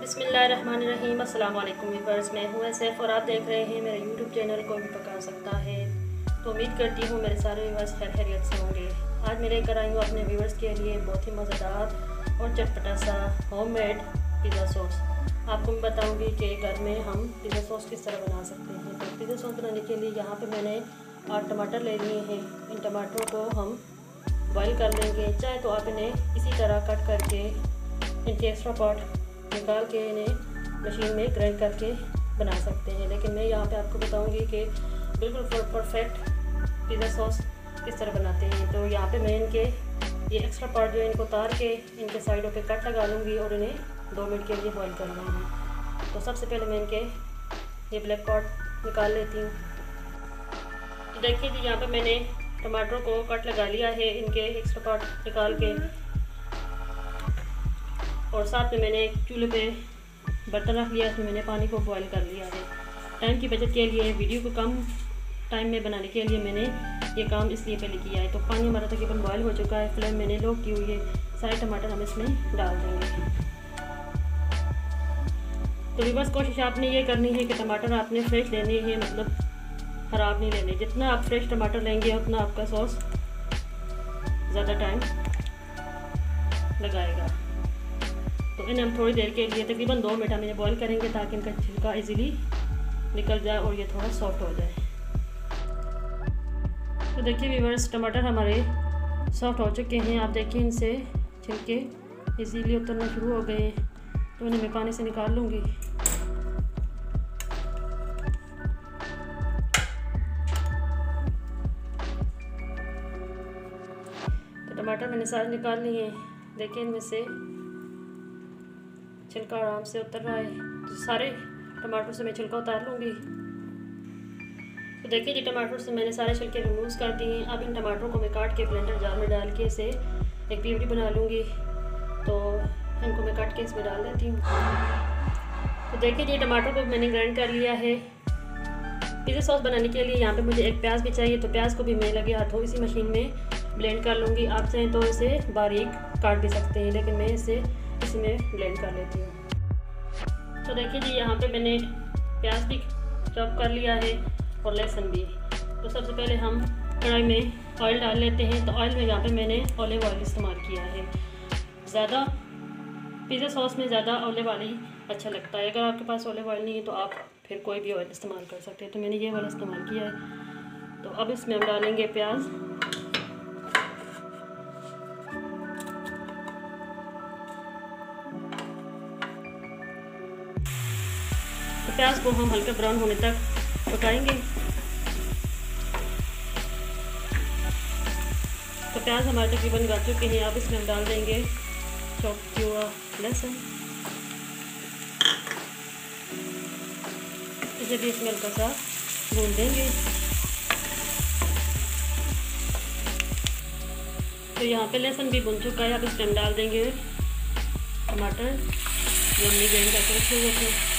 बिस्मिल्लाहिर्रहमानिर्रहीम। अस्सलाम वालेकुम व्यूअर्स, मैं हूँ सैफ और आप देख रहे हैं मेरे यूट्यूब चैनल को भी पका सकता है। तो उम्मीद करती हूँ मेरे सारे व्यूअर्स खैरियत से होंगे। आज मैं लेकर आई हूँ अपने व्यूअर्स के लिए बहुत ही मज़ेदार और चटपटा सा होममेड पिज़्ज़ा सॉस। आपको मैं बताऊँगी कि घर में हम पिज़्ज़ा सॉस किस तरह बना सकते हैं। तो पिज़्ज़ा सॉस बनाने के लिए यहाँ पर मैंने 8 टमाटर ले लिए हैं। इन टमाटरों को हम बॉईल कर लेंगे। चाहे तो आप इन्हें इसी तरह कट करके इनके एक्स्ट्रा पार्ट निकाल के इन्हें मशीन में ग्राइंड करके बना सकते हैं, लेकिन मैं यहाँ पे आपको बताऊंगी कि बिल्कुल परफेक्ट पिज़्ज़ा सॉस किस तरह बनाते हैं। तो यहाँ पे मैं इनके ये एक्स्ट्रा पार्ट जो है इनको उतार के इनके साइडों पे कट लगा लूँगी और इन्हें 2 मिनट के लिए बॉईल कर लूँगी। तो सबसे पहले मैं इनके ये ब्लैक पार्ट निकाल लेती हूँ। देखिए जी, यहाँ पर मैंने टमाटरों को कट लगा लिया है, इनके एक्स्ट्रा पार्ट निकाल के, और साथ में मैंने एक चूल्हे पे बर्तन रख लिया, इसमें मैंने पानी को बॉईल कर लिया है। टाइम की बचत के लिए, वीडियो को कम टाइम में बनाने के लिए मैंने ये काम इसलिए पहले किया है। तो पानी हमारा तकरीबन बॉईल हो चुका है, फ्लेम मैंने लो की हुई है। सारे टमाटर हम इसमें डाल देंगे। तो रिवर्स कोशिश आपने ये करनी है कि टमाटर आपने फ्रेश लेने हैं, मतलब ख़राब नहीं लेने। जितना आप फ्रेश टमाटर लेंगे उतना आपका सॉस ज़्यादा टाइम लगाएगा। तो इन्हें हम थोड़ी देर के लिए तकरीबन 2 मिनट हम इन्हें बॉईल करेंगे ताकि इनका छिलका इजीली निकल जाए और ये थोड़ा सॉफ्ट हो जाए। तो देखिए व्यूअर्स, टमाटर हमारे सॉफ्ट हो चुके हैं। आप देखिए इनसे छिलके इजीली उतरना शुरू हो गए हैं। तो इन्हें मैं पानी से निकाल लूँगी। तो टमाटर मैंने सारे निकाल लिए हैं। देखिए इनमें से छिलका आराम से उतर रहा है। तो सारे टमाटर से मैं छिलका उतार लूँगी। तो देखिए जी, टमाटर से मैंने सारे छिलके रिमूव कर दिए हैं। अब इन टमाटरों को मैं काट के ब्लेंडर जार में डाल के इसे एक प्यूरी बना लूँगी। तो इनको मैं काट के इसमें डाल देती हूँ। तो देखिए जी, टमाटर को मैंने ग्राइंड कर लिया है। पिज़्ज़ा सॉस बनाने के लिए यहाँ पे मुझे एक प्याज भी चाहिए, तो प्याज को भी मैं लगे हाथों इसी मशीन में ब्लेंड कर लूँगी। आप चाहें तो इसे बारीक काट भी सकते हैं, लेकिन मैं इसे इसी में ब्लेंड कर लेती हूँ। तो देखिए जी, यहाँ पे मैंने प्याज भी चॉप कर लिया है और लहसुन भी। तो सबसे पहले हम कढ़ाई में ऑयल डाल लेते हैं। तो ऑयल में यहाँ पे मैंने ऑलिव ऑयल इस्तेमाल किया है। ज़्यादा पिज़्ज़ा सॉस में ज़्यादा ऑलिव ऑयल ही अच्छा लगता है। अगर आपके पास ऑलिव ऑयल नहीं है तो आप फिर कोई भी ऑयल इस्तेमाल कर सकते हैं। तो मैंने ये वाला इस्तेमाल किया है। तो अब इसमें हम डालेंगे प्याज। तो प्याज को हम हल्का ब्राउन होने तक पकाएंगे। तो प्याज हमारे तकरीबन गल चुके हैं। अब इसमें हम डाल देंगे चॉप किया हुआ लहसुन। इसे भी इसमें हल्का सा भून देंगे। तो यहाँ पे लहसुन भी भुन चुका है। अब इसमें हम डाल देंगे टमाटर जो हमने ग्राइंड करके रखे हुए थे।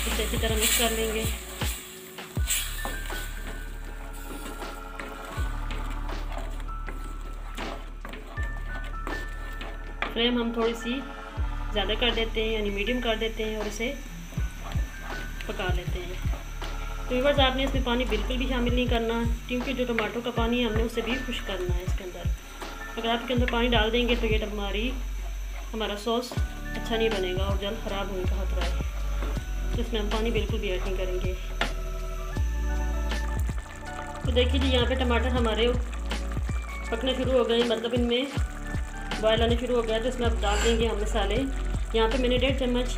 इसे अच्छी तरह मिक्स कर लेंगे। फ्लेम हम थोड़ी सी ज़्यादा कर देते हैं, यानी मीडियम कर देते हैं, और इसे पका लेते हैं। तो व्यूअर्स, आपने इसमें पानी बिल्कुल भी शामिल नहीं करना, क्योंकि जो टमाटर का पानी है हमने उसे भी खुश्क करना है इसके अंदर। अगर आप इसके अंदर पानी डाल देंगे तो ये हमारा सॉस अच्छा नहीं बनेगा और जल्द ख़राब होने का खतरा है। तो इसमें हम पानी बिल्कुल भी ऐड नहीं करेंगे। तो देखिए जी, यहाँ पे टमाटर हमारे पकने शुरू हो गए, मतलब इनमें बॉयल आने शुरू हो गया। तो इसमें अब डाल देंगे हम मसाले। यहाँ पे मैंने 1.5 चम्मच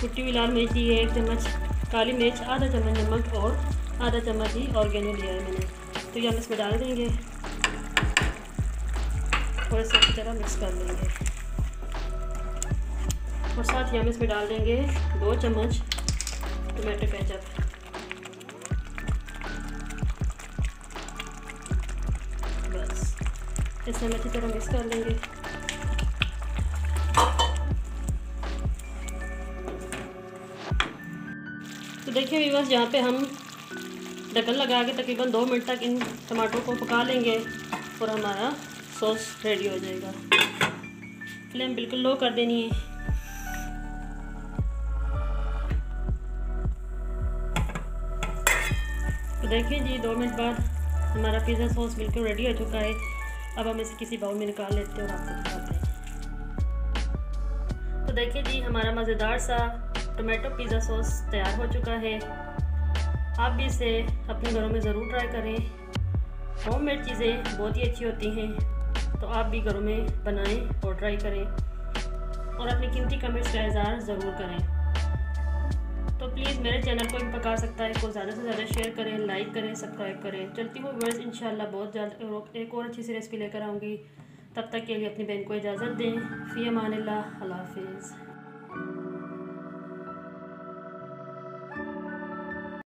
कुटी हुई लाल मिर्च ली है, 1 चम्मच काली मिर्च, आधा चम्मच नमक और आधा चम्मच ही ऑर्गेनो लिया है मैंने। तो ये हम इसमें डाल देंगे, थोड़े से अच्छी तरह मिक्स कर लेंगे। और साथ ही हम इसमें डाल देंगे 2 चम्मच टोमेटो केचप। बस इसे हम अच्छी तरह मिक्स कर लेंगे। तो देखिए व्यूअर्स, यहाँ पे हम ढक्कन लगा के तकरीबन 2 मिनट तक इन टमाटरों को पका लेंगे और हमारा सॉस रेडी हो जाएगा। फ्लेम बिल्कुल लो कर देनी है। तो देखिए जी 2 मिनट बाद हमारा पिज़्ज़ा सॉस बिल्कुल रेडी हो चुका है। अब हम इसे किसी बाउल में निकाल लेते हैं और आपको दिखाते हैं। तो देखिए जी हमारा मज़ेदार सा टोमेटो पिज़्ज़ा सॉस तैयार हो चुका है। आप भी इसे अपने घरों में ज़रूर ट्राई करें। होममेड चीज़ें बहुत ही अच्छी होती हैं, तो आप भी घरों में बनाएं और ट्राई करें और अपनी कीमती कमेंट्स का इज़हार ज़रूर करें। तो प्लीज़ मेरे चैनल को भी पका सकता है को ज़्यादा से ज़्यादा शेयर करें, लाइक करें, सब्सक्राइब करें। चलती हूँ व्यूअर्स, इंशाल्लाह बहुत जल्द एक और अच्छी सी रेसिपी लेकर आऊँगी। तब तक के लिए अपनी बहन को इजाज़त दें। फ़ी अमानिल्लाह, अल्लाह हाफ़िज़।